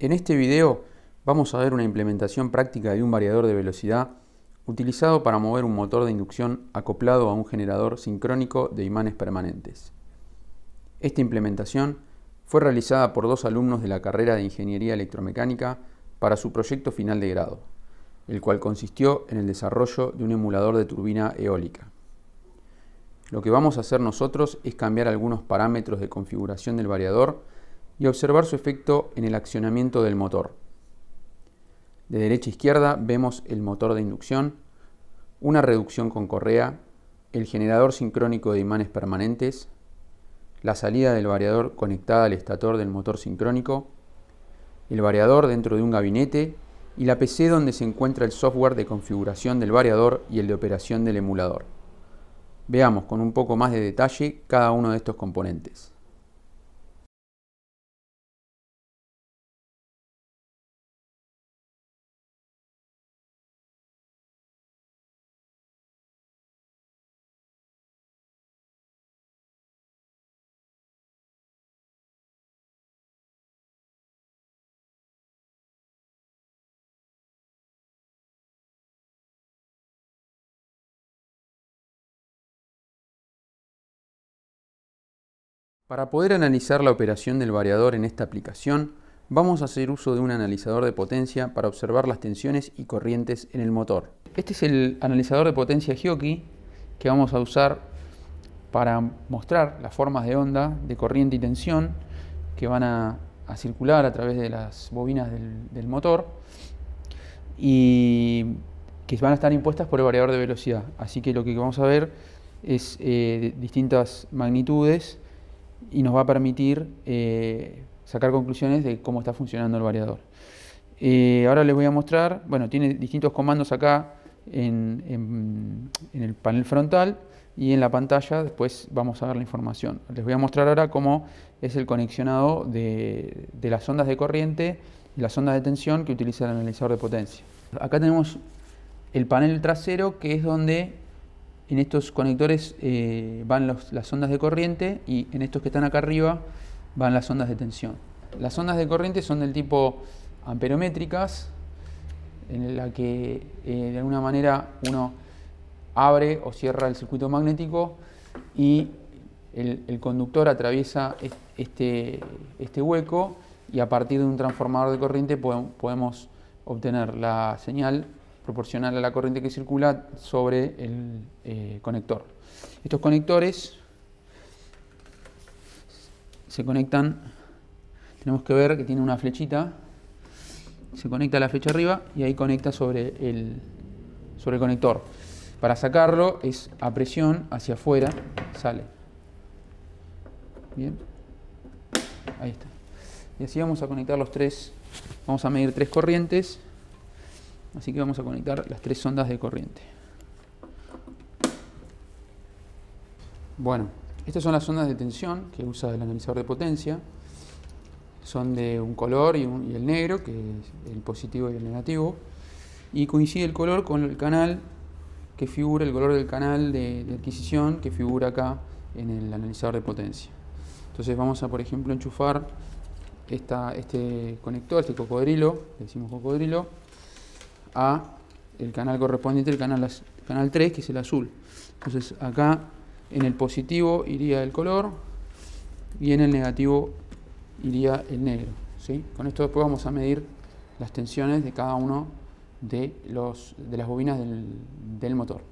En este video vamos a ver una implementación práctica de un variador de velocidad utilizado para mover un motor de inducción acoplado a un generador sincrónico de imanes permanentes. Esta implementación fue realizada por dos alumnos de la carrera de Ingeniería Electromecánica para su proyecto final de grado, el cual consistió en el desarrollo de un emulador de turbina eólica. Lo que vamos a hacer nosotros es cambiar algunos parámetros de configuración del variador y observar su efecto en el accionamiento del motor. De derecha a izquierda vemos el motor de inducción, una reducción con correa, el generador sincrónico de imanes permanentes, la salida del variador conectada al estator del motor sincrónico, el variador dentro de un gabinete y la PC donde se encuentra el software de configuración del variador y el de operación del emulador. Veamos con un poco más de detalle cada uno de estos componentes. Para poder analizar la operación del variador en esta aplicación, vamos a hacer uso de un analizador de potencia para observar las tensiones y corrientes en el motor. Este es el analizador de potencia Giochi que vamos a usar para mostrar las formas de onda de corriente y tensión que van a circular a través de las bobinas del motor y que van a estar impuestas por el variador de velocidad. Así que lo que vamos a ver es distintas magnitudes y nos va a permitir sacar conclusiones de cómo está funcionando el variador. Ahora les voy a mostrar, bueno, tiene distintos comandos acá en el panel frontal y en la pantalla después vamos a ver la información. Les voy a mostrar ahora cómo es el conexionado de las ondas de corriente y las ondas de tensión que utiliza el analizador de potencia. Acá tenemos el panel trasero, que es donde en estos conectores van las ondas de corriente y en estos que están acá arriba van las ondas de tensión. Las ondas de corriente son del tipo amperométricas, en la que de alguna manera uno abre o cierra el circuito magnético y el conductor atraviesa este hueco y a partir de un transformador de corriente podemos obtener la señal proporcional a la corriente que circula sobre el conector. Estos conectores se conectan, tenemos que ver que tiene una flechita, se conecta la flecha arriba y ahí conecta sobre el conector. Para sacarlo es a presión hacia afuera, sale. Bien, ahí está. Y así vamos a conectar los tres, vamos a medir tres corrientes. Así que vamos a conectar las tres ondas de corriente. Bueno, estas son las ondas de tensión que usa el analizador de potencia. Son de un color y el negro, que es el positivo y el negativo. Y coincide el color con el canal que figura, el color del canal de adquisición que figura acá en el analizador de potencia. Entonces vamos a, por ejemplo, enchufar este conector, este cocodrilo, le decimos cocodrilo, a el canal correspondiente, el canal 3, que es el azul. Entonces acá en el positivo iría el color y en el negativo iría el negro, ¿sí? Con esto después vamos a medir las tensiones de cada uno de las bobinas del motor.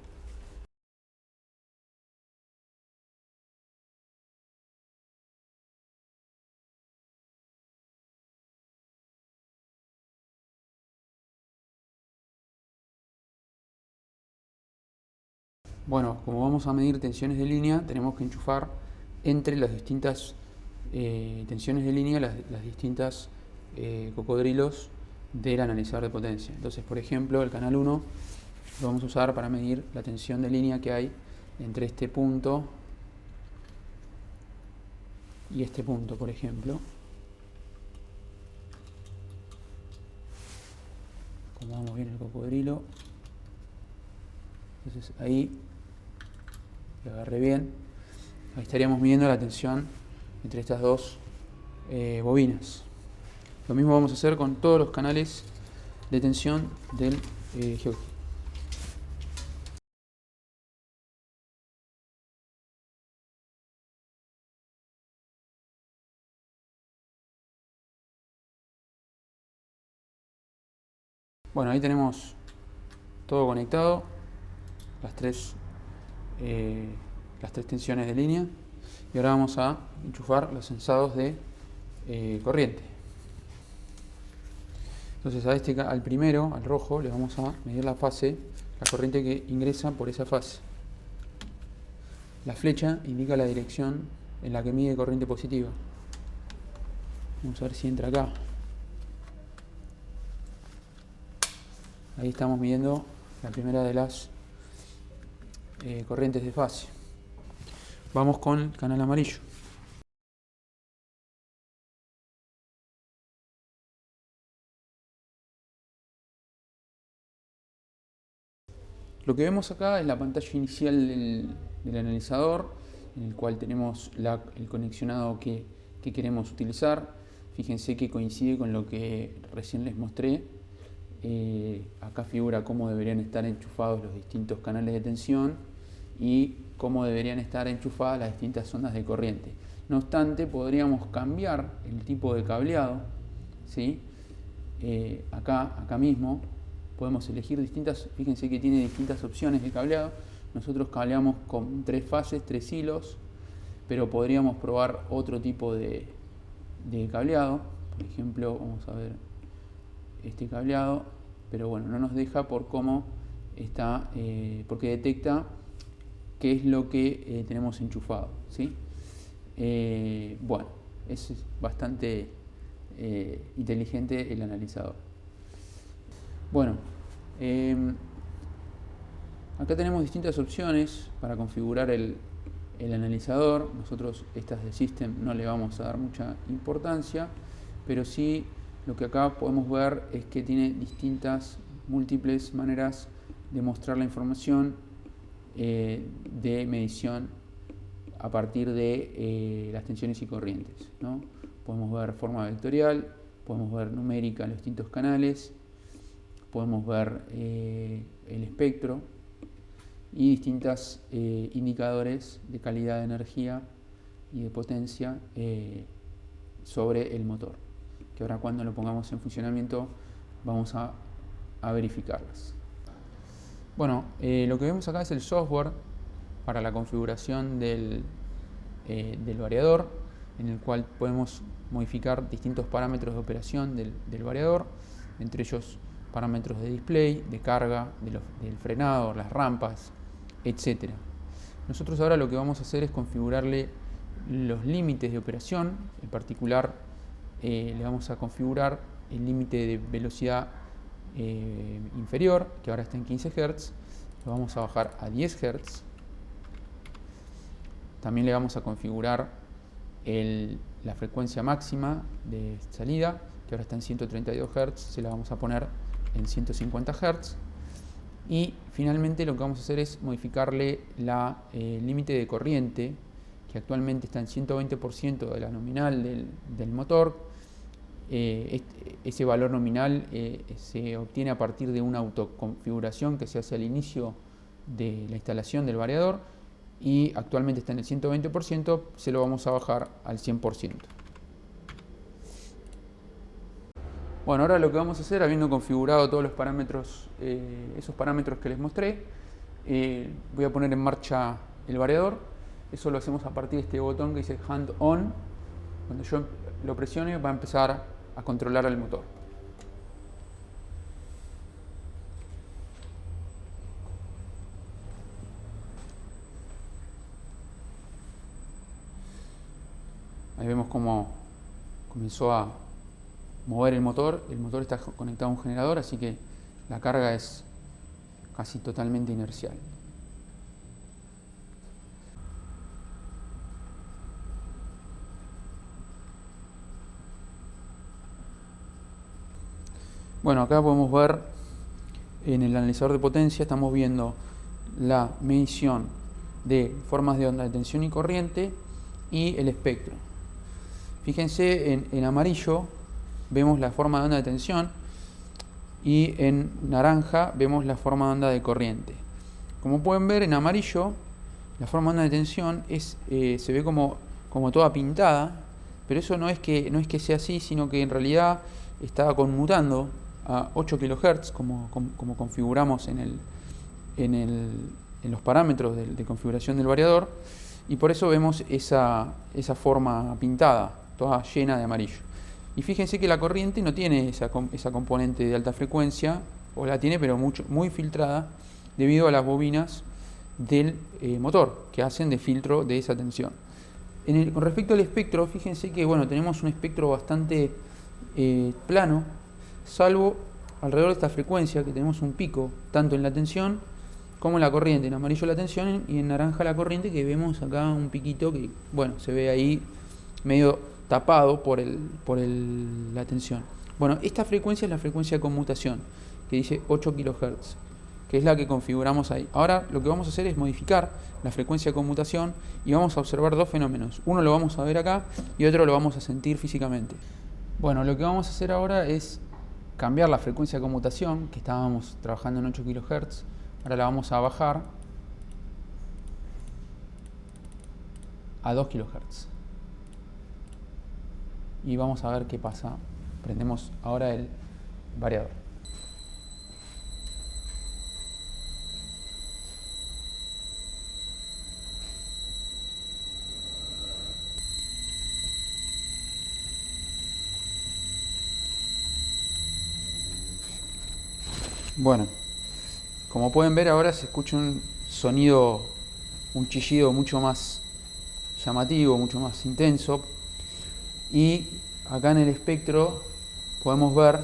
Bueno, como vamos a medir tensiones de línea, tenemos que enchufar entre las distintas tensiones de línea las distintas cocodrilos del analizador de potencia. Entonces, por ejemplo, el canal 1 lo vamos a usar para medir la tensión de línea que hay entre este punto y este punto, por ejemplo. Acomodamos bien el cocodrilo. Entonces ahí lo agarré bien. Ahí estaríamos midiendo la tensión entre estas dos bobinas. Lo mismo vamos a hacer con todos los canales de tensión del geoquímico. Bueno, ahí tenemos todo conectado, las tres tensiones de línea, y ahora vamos a enchufar los sensados de corriente. Entonces al primero, al rojo, le vamos a medir la fase, la corriente que ingresa por esa fase. La flecha indica la dirección en la que mide corriente positiva. Vamos a ver si entra acá. Ahí estamos midiendo la primera de las corrientes de fase. Vamos con el canal amarillo. Lo que vemos acá es la pantalla inicial del analizador, en el cual tenemos el conexionado que queremos utilizar. Fíjense que coincide con lo que recién les mostré. Acá figura cómo deberían estar enchufados los distintos canales de tensión y cómo deberían estar enchufadas las distintas ondas de corriente. No obstante, podríamos cambiar el tipo de cableado, ¿sí? Acá mismo podemos elegir fíjense que tiene distintas opciones de cableado. Nosotros cableamos con 3 fases, 3 hilos, pero podríamos probar otro tipo de cableado. Por ejemplo, vamos a ver este cableado, pero bueno, no nos deja por cómo está, porque detecta qué es lo que tenemos enchufado, ¿sí? Bueno, es bastante inteligente el analizador. Bueno, acá tenemos distintas opciones para configurar el analizador. Nosotros estas de System no le vamos a dar mucha importancia, pero sí lo que acá podemos ver es que tiene múltiples maneras de mostrar la información de medición a partir de las tensiones y corrientes, ¿no? Podemos ver forma vectorial, podemos ver numérica los distintos canales, podemos ver el espectro y distintos indicadores de calidad de energía y de potencia sobre el motor, que ahora cuando lo pongamos en funcionamiento vamos a verificarlas. Bueno, lo que vemos acá es el software para la configuración del variador, en el cual podemos modificar distintos parámetros de operación del variador, entre ellos parámetros de display, de carga, del frenado, las rampas, etc. Nosotros ahora lo que vamos a hacer es configurarle los límites de operación. En particular le vamos a configurar el límite de velocidad inferior, que ahora está en 15 Hz, lo vamos a bajar a 10 Hz. También le vamos a configurar la frecuencia máxima de salida, que ahora está en 132 Hz, se la vamos a poner en 150 Hz. Y finalmente lo que vamos a hacer es modificarle el límite de corriente, que actualmente está en 120% de la nominal del motor. Ese valor nominal se obtiene a partir de una autoconfiguración que se hace al inicio de la instalación del variador, y actualmente está en el 120%, se lo vamos a bajar al 100%. Bueno, ahora lo que vamos a hacer, habiendo configurado todos los parámetros, esos parámetros que les mostré, voy a poner en marcha el variador. Eso lo hacemos a partir de este botón que dice Hand On. Cuando yo lo presione va a empezar a controlar el motor. Ahí vemos cómo comenzó a mover el motor. El motor está conectado a un generador, así que la carga es casi totalmente inercial. Bueno, acá podemos ver en el analizador de potencia, estamos viendo la medición de formas de onda de tensión y corriente y el espectro. Fíjense en amarillo vemos la forma de onda de tensión y en naranja vemos la forma de onda de corriente. Como pueden ver, en amarillo la forma de onda de tensión se ve como toda pintada, pero eso no es que sea así, sino que en realidad está conmutando a 8 kHz, como configuramos en los parámetros de configuración del variador, y por eso vemos esa forma pintada, toda llena de amarillo. Y fíjense que la corriente no tiene esa componente de alta frecuencia, o la tiene pero muy filtrada, debido a las bobinas del motor, que hacen de filtro de esa tensión. Con respecto al espectro, fíjense que tenemos un espectro bastante plano, salvo alrededor de esta frecuencia, que tenemos un pico, tanto en la tensión como en la corriente. En amarillo la tensión y en naranja la corriente, que vemos acá un piquito que se ve ahí medio tapado por la tensión. Esta frecuencia es la frecuencia de conmutación, que dice 8 kHz, que es la que configuramos ahí. Ahora lo que vamos a hacer es modificar la frecuencia de conmutación y vamos a observar dos fenómenos. Uno lo vamos a ver acá y otro lo vamos a sentir físicamente. Lo que vamos a hacer ahora es cambiar la frecuencia de conmutación, que estábamos trabajando en 8 kHz. Ahora la vamos a bajar a 2 kHz. Y vamos a ver qué pasa. Prendemos ahora el variador. Como pueden ver, ahora se escucha un sonido, un chillido mucho más llamativo, mucho más intenso. Y acá en el espectro podemos ver,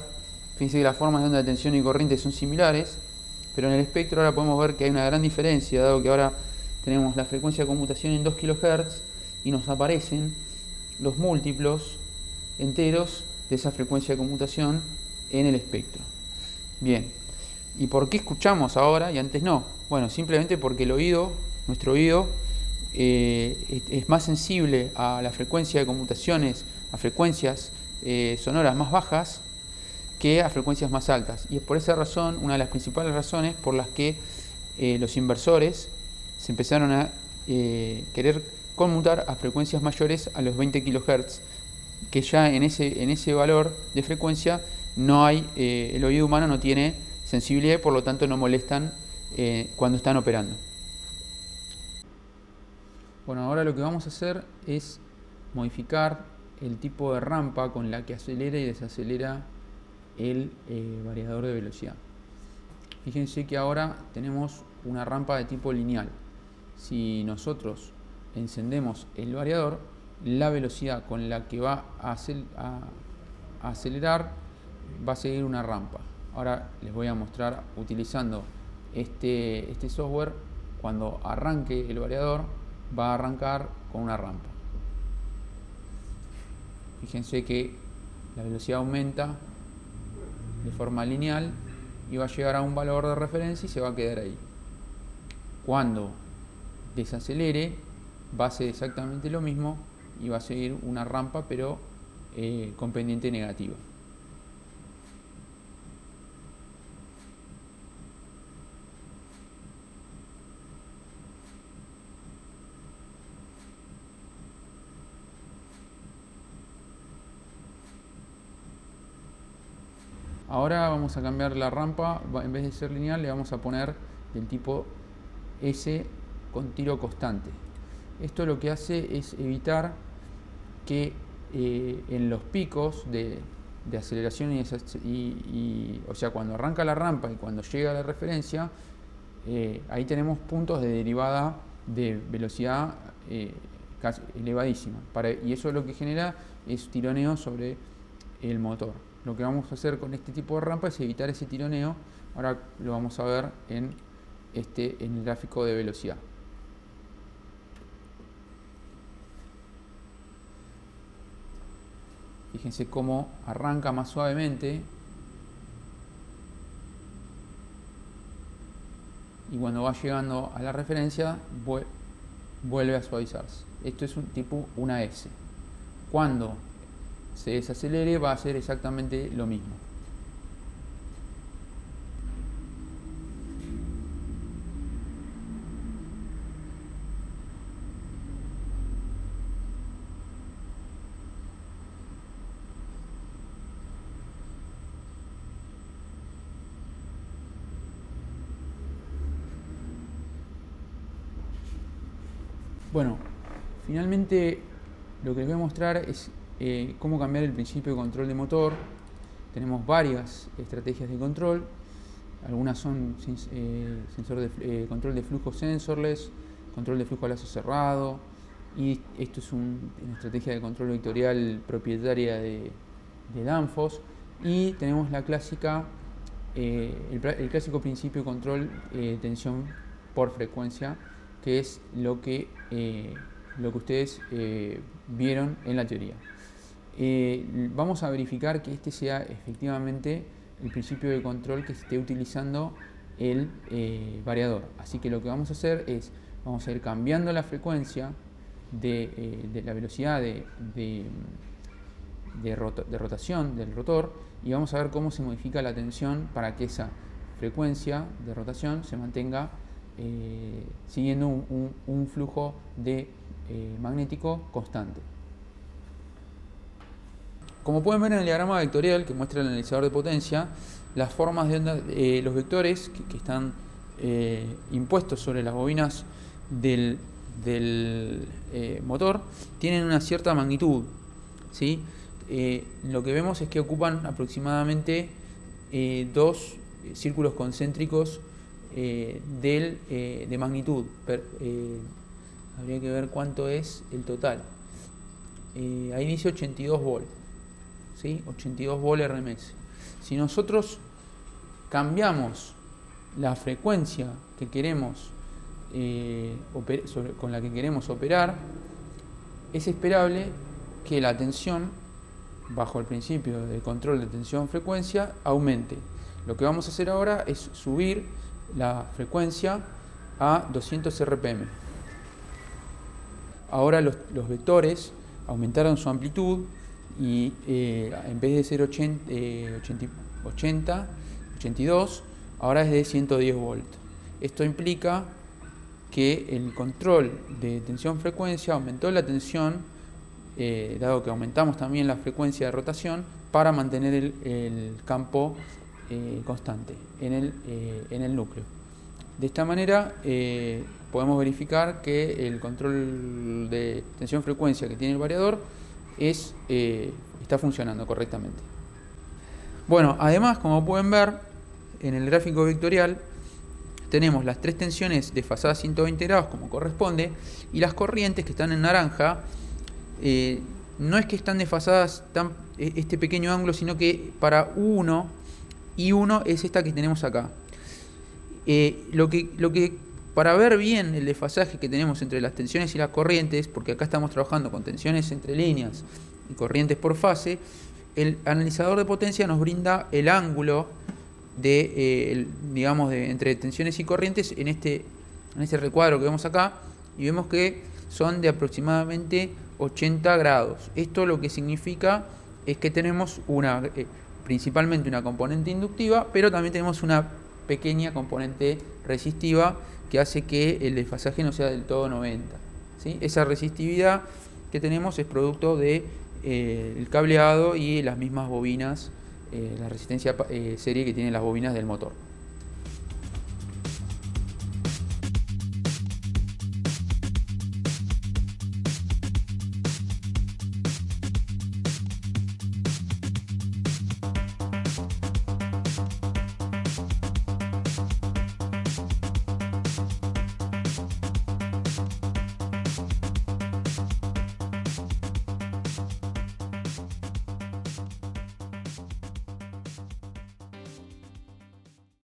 fíjense que las formas de onda de tensión y corriente son similares, pero en el espectro ahora podemos ver que hay una gran diferencia, dado que ahora tenemos la frecuencia de conmutación en 2 kHz y nos aparecen los múltiplos enteros de esa frecuencia de conmutación en el espectro. Bien, ¿y por qué escuchamos ahora y antes no? Simplemente porque nuestro oído, es más sensible a la frecuencia de conmutaciones, a frecuencias sonoras más bajas, que a frecuencias más altas. Y es por esa razón, una de las principales razones por las que los inversores se empezaron a querer conmutar a frecuencias mayores a los 20 kHz, que ya en ese valor de frecuencia no hay, el oído humano no tiene sensibilidad y por lo tanto no molestan cuando están operando. Ahora lo que vamos a hacer es modificar el tipo de rampa con la que acelera y desacelera el variador de velocidad. Fíjense que ahora tenemos una rampa de tipo lineal. Si nosotros encendemos el variador, la velocidad con la que va a acelerar va a seguir una rampa. Ahora les voy a mostrar utilizando este software. Cuando arranque el variador, va a arrancar con una rampa. Fíjense que la velocidad aumenta de forma lineal y va a llegar a un valor de referencia y se va a quedar ahí. Cuando desacelere, va a ser exactamente lo mismo y va a seguir una rampa, pero con pendiente negativa. Ahora vamos a cambiar la rampa, en vez de ser lineal le vamos a poner del tipo S con tiro constante. Esto lo que hace es evitar que en los picos de aceleración o sea, cuando arranca la rampa y cuando llega a la referencia, ahí tenemos puntos de derivada de velocidad casi elevadísima, y eso lo que genera es tironeo sobre el motor. Lo que vamos a hacer con este tipo de rampa es evitar ese tironeo. Ahora lo vamos a ver en el gráfico de velocidad. Fíjense cómo arranca más suavemente y cuando va llegando a la referencia vuelve a suavizarse. Esto es un tipo una S. Cuando se desacelere, va a hacer exactamente lo mismo. Bueno, finalmente lo que les voy a mostrar es cómo cambiar el principio de control de motor. Tenemos varias estrategias de control. Algunas son control de flujo sensorless, control de flujo a lazo cerrado, y esto es una estrategia de control vectorial propietaria de Danfoss. Y tenemos la clásica, el clásico principio de control tensión por frecuencia, que es lo que ustedes vieron en la teoría. Vamos a verificar que este sea efectivamente el principio de control que esté utilizando el variador. Así que lo que vamos a hacer es, vamos a ir cambiando la frecuencia de la velocidad de rotación del rotor, y vamos a ver cómo se modifica la tensión para que esa frecuencia de rotación se mantenga siguiendo un flujo magnético constante. Como pueden ver en el diagrama vectorial que muestra el analizador de potencia, las formas de onda, los vectores que están impuestos sobre las bobinas del motor tienen una cierta magnitud, ¿sí? Lo que vemos es que ocupan aproximadamente dos círculos concéntricos de magnitud. Habría que ver cuánto es el total. Ahí dice 82 volt, ¿sí? 82 volt RMS. Si nosotros cambiamos la frecuencia que queremos con la que queremos operar, es esperable que la tensión, bajo el principio de control de tensión-frecuencia, aumente. Lo que vamos a hacer ahora es subir la frecuencia a 200 RPM. Ahora los vectores aumentaron su amplitud y en vez de ser 82, ahora es de 110 volt. Esto implica que el control de tensión-frecuencia aumentó la tensión, dado que aumentamos también la frecuencia de rotación, para mantener el campo constante en el núcleo. De esta manera podemos verificar que el control de tensión-frecuencia que tiene el variador está funcionando correctamente. Bueno, además, como pueden ver en el gráfico vectorial, tenemos las tres tensiones desfasadas 120 grados como corresponde, y las corrientes que están en naranja no es que están desfasadas este pequeño ángulo, sino que para U1 y 1 es esta que tenemos acá. Para ver bien el desfasaje que tenemos entre las tensiones y las corrientes, porque acá estamos trabajando con tensiones entre líneas y corrientes por fase, el analizador de potencia nos brinda el ángulo entre tensiones y corrientes en este recuadro que vemos acá, y vemos que son de aproximadamente 80 grados. Esto lo que significa es que tenemos principalmente una componente inductiva, pero también tenemos una pequeña componente resistiva que hace que el desfasaje no sea del todo 90, ¿sí? Esa resistividad que tenemos es producto de el cableado y las mismas bobinas, la resistencia serie que tienen las bobinas del motor.